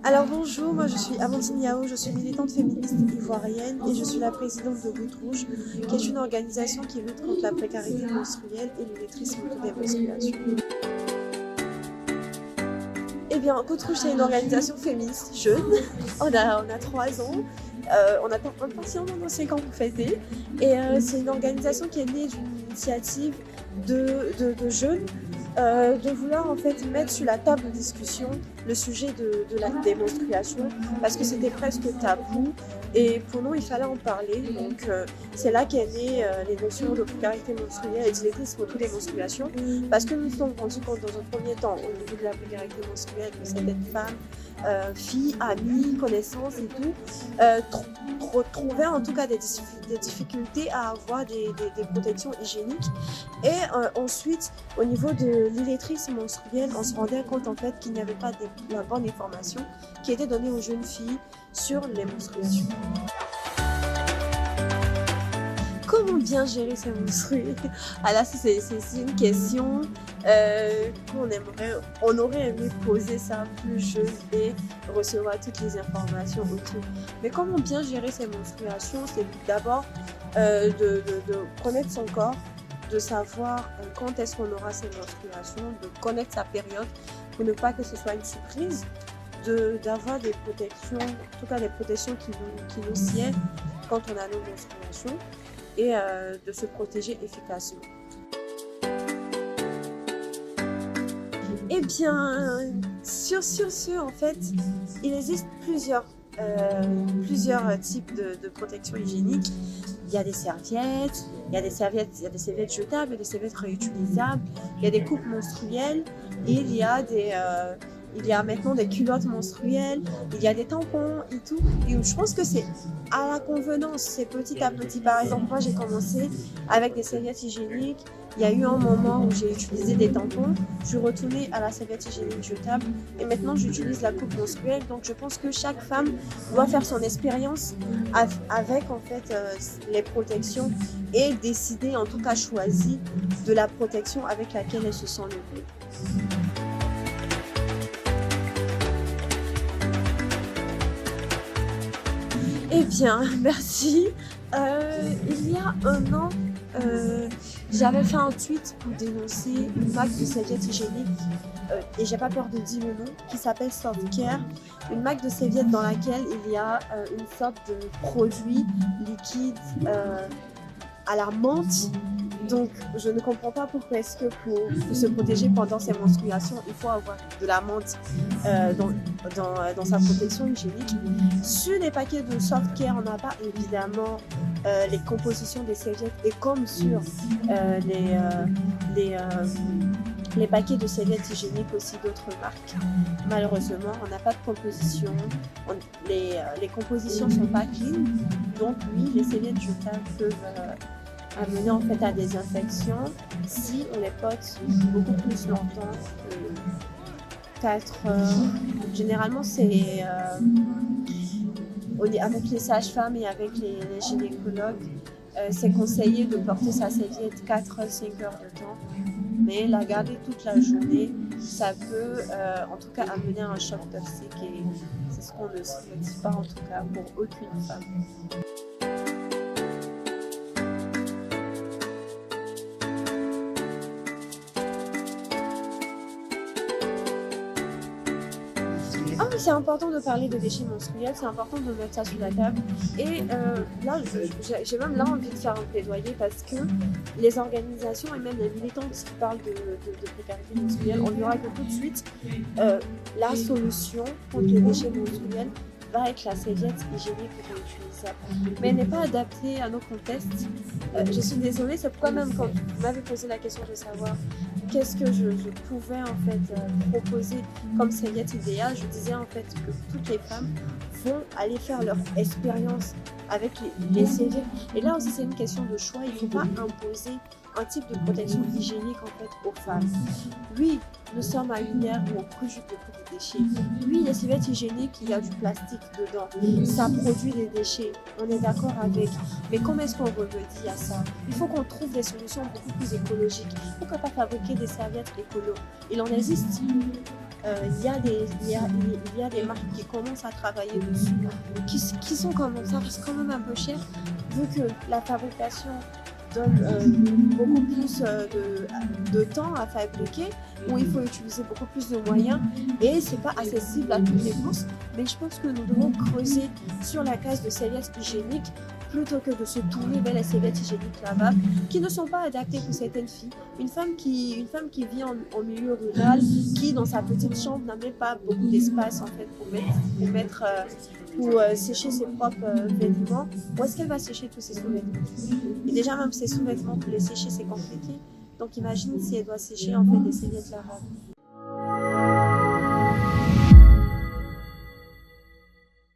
Alors bonjour, moi je suis Amandine Yao, je suis militante féministe ivoirienne et je suis la présidente de Goutte Rouge, qui est une organisation qui lutte contre la précarité menstruelle et l'illettrisme des menstruations. Eh bien, Goutte Rouge c'est une organisation féministe jeune, on a 3 ans, on a pas si longtemps dans 5 ans pour fêter, et c'est une organisation qui est née d'une initiative de jeunes de vouloir en fait mettre sur la table de discussion le sujet des menstruations parce que c'était presque tabou et pour nous il fallait en parler. Donc c'est là qu'est née les notions de précarité menstruelle et d'illettrisme autour des menstruations parce que nous nous sommes rendus compte dans un premier temps au niveau de la précarité menstruelle que certaines femmes, filles, amies, connaissances et tout trouvaient en tout cas des difficultés à avoir des protections hygiéniques et ensuite au niveau de l'illettrisme menstruel, on se rendait compte en fait qu'il n'y avait pas la bonne information qui était donnée aux jeunes filles sur les menstruations. Comment bien gérer ses menstrues? Alors c'est une question on aurait aimé poser ça plus jeune et recevoir toutes les informations autour. Mais comment bien gérer ses menstruations? C'est d'abord de connaître son corps, de savoir quand est-ce qu'on aura ses menstruations, de connaître sa période pour ne pas que ce soit une surprise, d'avoir des protections, en tout cas des protections qui nous sied quand on a nos menstruations et de se protéger efficacement. Eh bien, sur ce, en fait, il existe plusieurs types de protection hygiénique. Il y a des serviettes, il y a des serviettes jetables, il y a des serviettes réutilisables, il y a des coupes menstruelles, et il y a maintenant des culottes menstruelles, il y a des tampons et tout. Et je pense que c'est à la convenance, c'est petit à petit. Par exemple, moi j'ai commencé avec des serviettes hygiéniques. Il y a eu un moment où j'ai utilisé des tampons, je suis retournée à la serviette hygiénique jetable et maintenant j'utilise la coupe menstruelle. Donc je pense que chaque femme doit faire son expérience avec en fait les protections et décider, en tout cas choisir de la protection avec laquelle elle se sent le mieux. Eh bien, merci. Il y a un an, j'avais fait un tweet pour dénoncer une marque de serviettes hygiéniques, et j'ai pas peur de dire le nom, qui s'appelle Softcare, une marque de serviettes dans laquelle il y a une sorte de produit liquide à la menthe. Donc je ne comprends pas pourquoi est-ce que pour se protéger pendant ses menstruations, il faut avoir de la menthe dans sa protection hygiénique. Sur les paquets de Softcare, on n'a pas évidemment les compositions des serviettes et comme sur les paquets de serviettes hygiéniques aussi d'autres marques. Malheureusement, on n'a pas de composition, les compositions ne sont pas clean, donc oui, les serviettes jetables peuvent amener en fait à des infections si on les porte beaucoup plus longtemps que 4 heures. Généralement, c'est avec les sages-femmes et avec les gynécologues, c'est conseillé de porter sa serviette 4-5 heures de temps, mais la garder toute la journée, ça peut en tout cas amener à un choc toxique et c'est ce qu'on ne souhaite pas en tout cas pour aucune femme. Ah oui, c'est important de parler de déchets menstruels, c'est important de mettre ça sur la table. Et là, j'ai même là envie de faire un plaidoyer parce que les organisations et même les militantes qui parlent de précarité menstruelle, on verra que tout de suite, la solution contre les déchets menstruels va être la serviette hygiénique réutilisable. Mais elle n'est pas adaptée à nos contextes. Je suis désolée, c'est pourquoi même quand vous m'avez posé la question de savoir qu'est-ce que je pouvais en fait proposer comme serviette idéale, je disais en fait que toutes les femmes vont aller faire leur expérience avec les serviettes. Et là aussi c'est une question de choix, il ne faut pas imposer un type de protection hygiénique en fait aux femmes. Oui, nous sommes à une ère où on préjuge beaucoup de déchets. Oui, les serviettes hygiéniques, il y a du plastique dedans, ça produit des déchets, on est d'accord avec. Mais comment est-ce qu'on remédie à ça? Il faut qu'on trouve des solutions beaucoup plus écologiques. Pourquoi pas fabriquer des serviettes écolo? Il en existe. il y a des marques qui commencent à travailler dessus, qui sont quand même, ça reste quand même un peu cher, vu que la fabrication donne beaucoup plus de temps à fabriquer, où il faut utiliser beaucoup plus de moyens et c'est pas accessible à toutes les bourses. Mais je pense que nous devons creuser sur la case de serviettes hygiéniques plutôt que de se tourner vers les serviettes hygiéniques là-bas qui ne sont pas adaptées pour certaines filles. Une femme qui vit en milieu rural, qui dans sa petite chambre n'a même pas beaucoup d'espace en fait pour sécher ses propres vêtements, où est-ce qu'elle va sécher tous ses sous-vêtements? Et déjà même ses sous-vêtements pour les sécher c'est compliqué. Donc imagine si elle doit sécher en fait des serviettes lavables.